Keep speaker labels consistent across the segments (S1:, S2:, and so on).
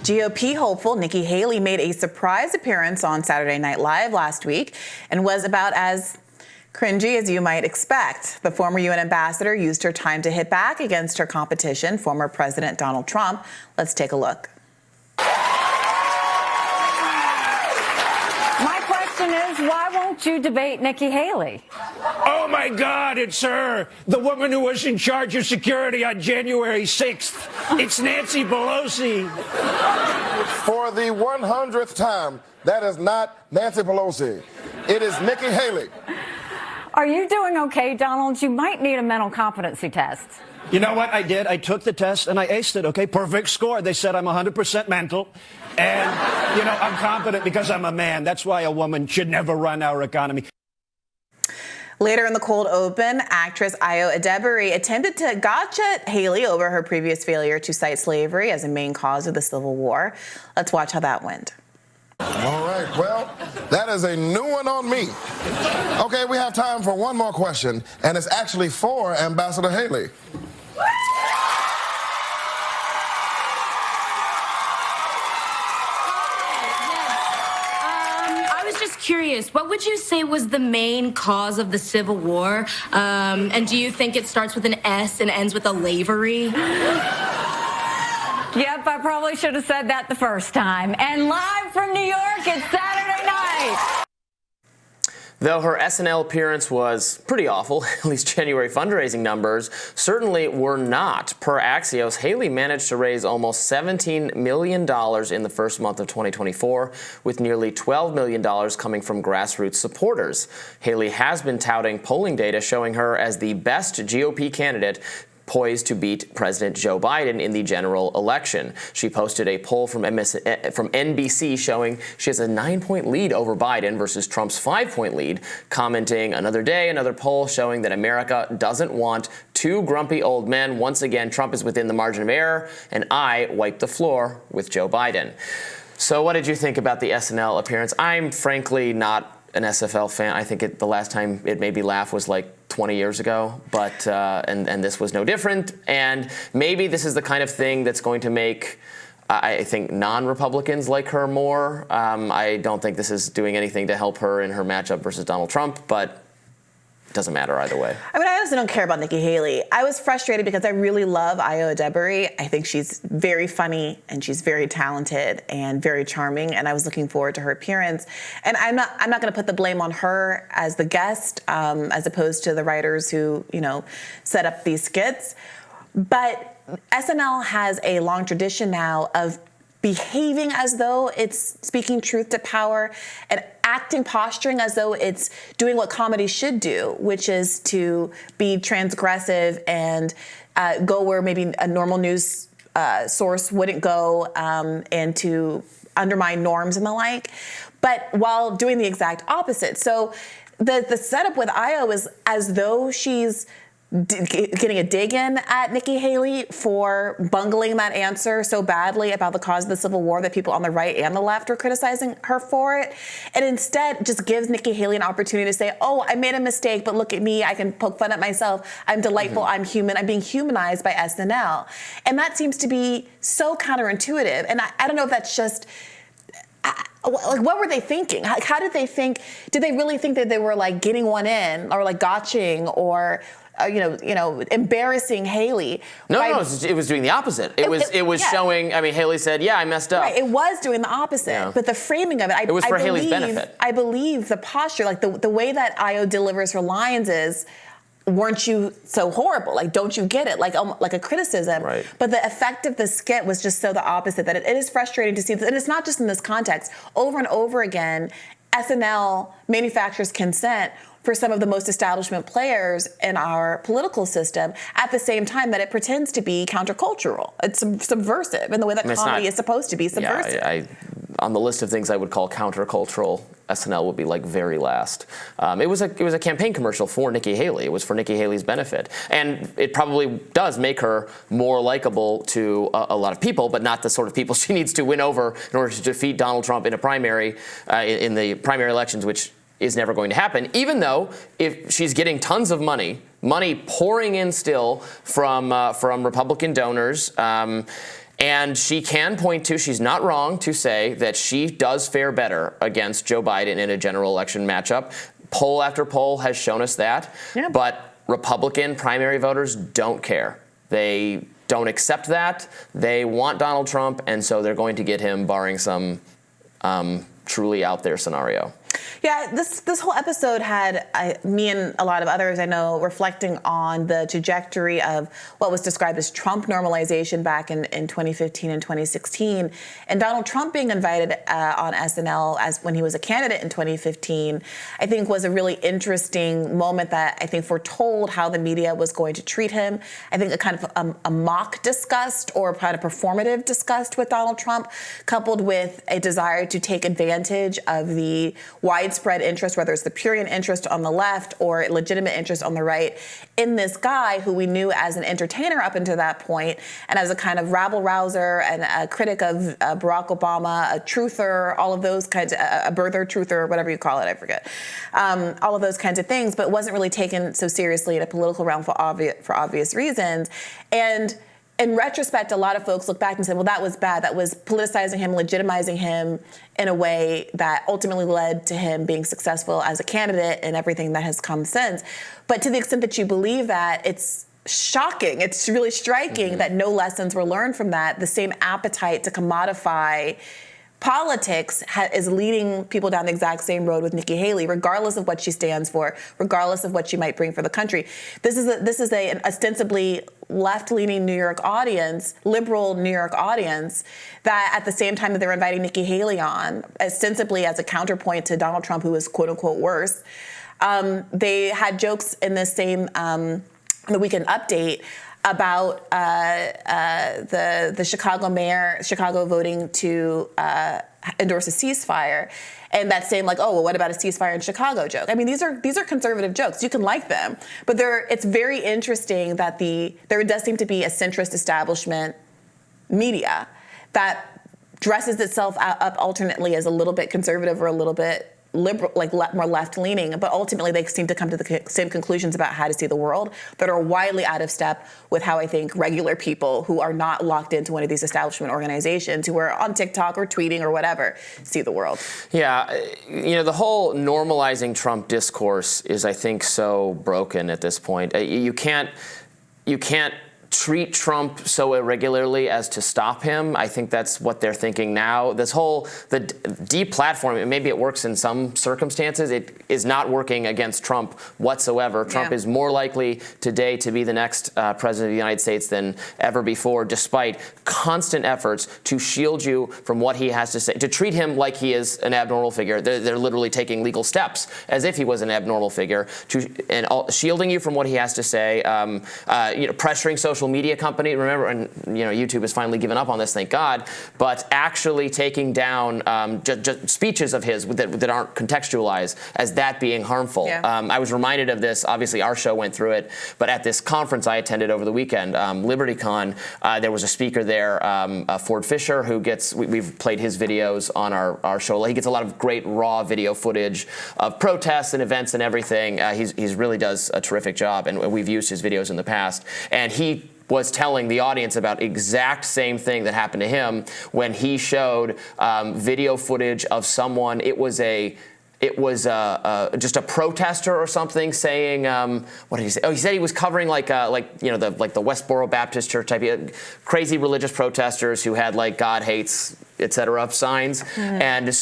S1: GOP hopeful Nikki Haley made a surprise appearance on Saturday Night Live last week and was about as cringy as you might expect. The former UN ambassador used her time to hit back against her competition, former President Donald Trump. Let's take a look.
S2: My question is, why won't you debate Nikki Haley?
S3: Oh, my God, it's her, the woman who was in charge of security on January 6th. It's Nancy Pelosi.
S4: For the 100th time, that is not Nancy Pelosi. It is Nikki Haley.
S2: Are you doing okay, Donald? You might need a mental competency test.
S3: You know what I did? I took the test and I aced it, okay? Perfect score. They said I'm 100% mental. And, I'm confident because I'm a man. That's why a woman should never run our economy.
S1: Later in the cold open, actress Ayo Edebiri attempted to gotcha Haley over her previous failure to cite slavery as a main cause of the Civil War. Let's watch how that went.
S4: All right, well, that is a new one on me. Okay, we have time for one more question, and it's actually for Ambassador Haley.
S5: Curious, what would you say was the main cause of the Civil War? And do you think it starts with an S and ends with a lavery?
S2: Yep, I probably should have said that the first time. And live from New York, it's Saturday night.
S6: Though her SNL appearance was pretty awful, at least January fundraising numbers certainly were not. Per Axios, Haley managed to raise almost $17 million in the first month of 2024, with nearly $12 million coming from grassroots supporters. Haley has been touting polling data showing her as the best GOP candidate poised to beat President Joe Biden in the general election. She posted a poll from NBC showing she has a 9-point lead over Biden versus Trump's 5-point lead, commenting, "Another day, another poll showing that America doesn't want two grumpy old men. Once again, Trump is within the margin of error, and I wiped the floor with Joe Biden." So what did you think about the SNL appearance? I'm frankly not an SFL fan. I think the last time it made me laugh was like 20 years ago, but and this was no different. And maybe this is the kind of thing that's going to make, I think, non-Republicans like her more. I don't think this is doing anything to help her in her matchup versus Donald Trump, but it doesn't matter either way.
S1: I mean, I honestly don't care about Nikki Haley. I was frustrated because I really love Ayo Edebiri. I think she's very funny and she's very talented and very charming, and I was looking forward to her appearance. And I'm not going to put the blame on her as the guest, as opposed to the writers who, set up these skits. But SNL has a long tradition now of behaving as though it's speaking truth to power and posturing as though it's doing what comedy should do, which is to be transgressive and go where maybe a normal news source wouldn't go, and to undermine norms and the like, but while doing the exact opposite. So the setup with Ayo is as though she's getting a dig in at Nikki Haley for bungling that answer so badly about the cause of the Civil War that people on the right and the left are criticizing her for it, and instead just gives Nikki Haley an opportunity to say, "Oh, I made a mistake, but look at me. I can poke fun at myself. I'm delightful. I'm human. I'm being humanized by SNL." And that seems to be so counterintuitive. And I don't know if that's just... Like, what were they thinking? How did they think? Did they really think that they were like getting one in, or like gotching, or embarrassing Haley?
S6: No, it was doing the opposite. It was showing. I mean, Haley said, "Yeah, I messed up."
S1: Right, it was doing the opposite, but the framing of it,
S6: it was for Haley's benefit.
S1: I believe the posture, like the way that Ayo delivers her lines is, "Weren't you so horrible? Like, don't you get it?" Like a criticism.
S6: Right.
S1: But the effect of the skit was just so the opposite that it is frustrating to see. And it's not just in this context. Over and over again, SNL manufactures consent for some of the most establishment players in our political system at the same time that it pretends to be countercultural. It's subversive in the way that comedy is supposed to be subversive.
S6: Yeah, on the list of things I would call countercultural, SNL would be like very last. It was a campaign commercial for Nikki Haley. It was for Nikki Haley's benefit, and it probably does make her more likable to a lot of people, but not the sort of people she needs to win over in order to defeat Donald Trump in a primary, in the primary elections, which is never going to happen. Even though if she's getting tons of money pouring in still from Republican donors. And she can point to, she's not wrong to say that she does fare better against Joe Biden in a general election matchup. Poll after poll has shown us that. Yeah. But Republican primary voters don't care. They don't accept that. They want Donald Trump, and so they're going to get him, barring some truly out there scenario.
S1: Yeah, this whole episode had me and a lot of others I know reflecting on the trajectory of what was described as Trump normalization back in 2015 and 2016. And Donald Trump being invited on SNL as when he was a candidate in 2015, I think was a really interesting moment that I think foretold how the media was going to treat him. I think a kind of a mock disgust or kind of performative disgust with Donald Trump, coupled with a desire to take advantage of the widespread interest, whether it's the prurient interest on the left or legitimate interest on the right, in this guy who we knew as an entertainer up until that point, and as a kind of rabble-rouser and a critic of Barack Obama, a truther, all of those kinds of, a birther, truther, whatever you call it, I forget, all of those kinds of things, but wasn't really taken so seriously in a political realm for obvious reasons. And in retrospect, a lot of folks look back and say, well, that was bad. That was politicizing him, legitimizing him in a way that ultimately led to him being successful as a candidate and everything that has come since. But to the extent that you believe that, it's shocking. It's really striking that no lessons were learned from that. The same appetite to commodify politics is leading people down the exact same road with Nikki Haley, regardless of what she stands for, regardless of what she might bring for the country. This is an ostensibly left-leaning New York audience, liberal New York audience, that at the same time that they're inviting Nikki Haley on, ostensibly as a counterpoint to Donald Trump, who was quote-unquote worse, they had jokes in this same the Weekend Update about the Chicago voting to endorse a ceasefire, and that same like, oh, well, what about a ceasefire in Chicago joke? I mean, these are conservative jokes. You can like them, but it's very interesting that there does seem to be a centrist establishment media that dresses itself up alternately as a little bit conservative or a little bit liberal, like more left-leaning, but ultimately they seem to come to the same conclusions about how to see the world that are widely out of step with how I think regular people who are not locked into one of these establishment organizations, who are on TikTok or tweeting or whatever, see the world.
S6: Yeah, the whole normalizing Trump discourse is, I think, so broken at this point. You can't treat Trump so irregularly as to stop him. I think that's what they're thinking now. The deplatforming, maybe it works in some circumstances. It is not working against Trump whatsoever. Trump is more likely today to be the next president of the United States than ever before, despite constant efforts to shield you from what he has to say, to treat him like he is an abnormal figure. They're literally taking legal steps as if he was an abnormal figure, shielding you from what he has to say, pressuring social media company. Remember, and YouTube has finally given up on this, thank God. But actually taking down just speeches of his that aren't contextualized as that being harmful. Yeah. I was reminded of this. Obviously, our show went through it, but at this conference I attended over the weekend, LibertyCon, there was a speaker there, Ford Fisher, who we've played his videos on our show. He gets a lot of great raw video footage of protests and events and everything. He really does a terrific job, and we've used his videos in the past. And he was telling the audience about exact same thing that happened to him when he showed video footage of someone. It was just a protester or something saying, what did he say? Oh, he said he was covering the Westboro Baptist Church type, crazy religious protesters who had like God hates, etc. signs, and he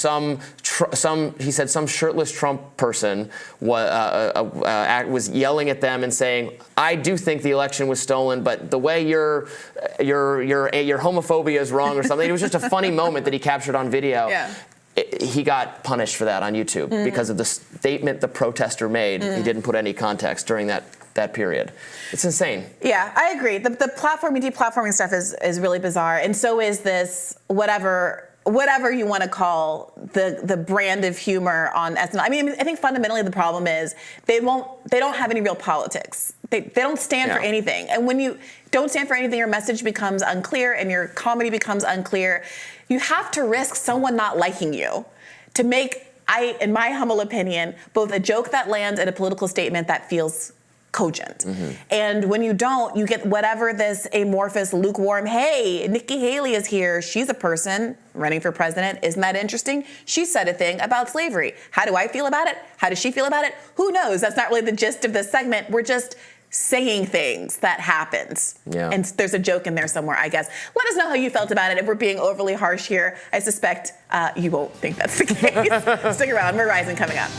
S6: said some shirtless Trump person was yelling at them and saying, I do think the election was stolen, but the way your homophobia is wrong or something. It was just a funny moment that he captured on video. Yeah. He got punished for that on YouTube because of the statement the protester made. He didn't put any context during that period. It's insane. Yeah, I agree. The platforming, deplatforming stuff is really bizarre, and so is this whatever you want to call the brand of humor on SNL. I mean, I think fundamentally the problem is they don't have any real politics. They don't stand for anything, and when you don't stand for anything, your message becomes unclear and your comedy becomes unclear. You have to risk someone not liking you to make, in my humble opinion, both a joke that lands and a political statement that feels
S1: cogent. And when you don't, you get whatever this amorphous, lukewarm, hey, Nikki Haley is here. She's a person running for president. Isn't that interesting? She said a thing about slavery. How do I feel about it? How does she feel about it? Who knows? That's not really the gist of this segment. We're just saying things that happens.
S6: Yeah.
S1: And there's a joke in there somewhere, I guess. Let us know how you felt about it. If we're being overly harsh here, I suspect you won't think that's the case. Stick around. More Rising coming up.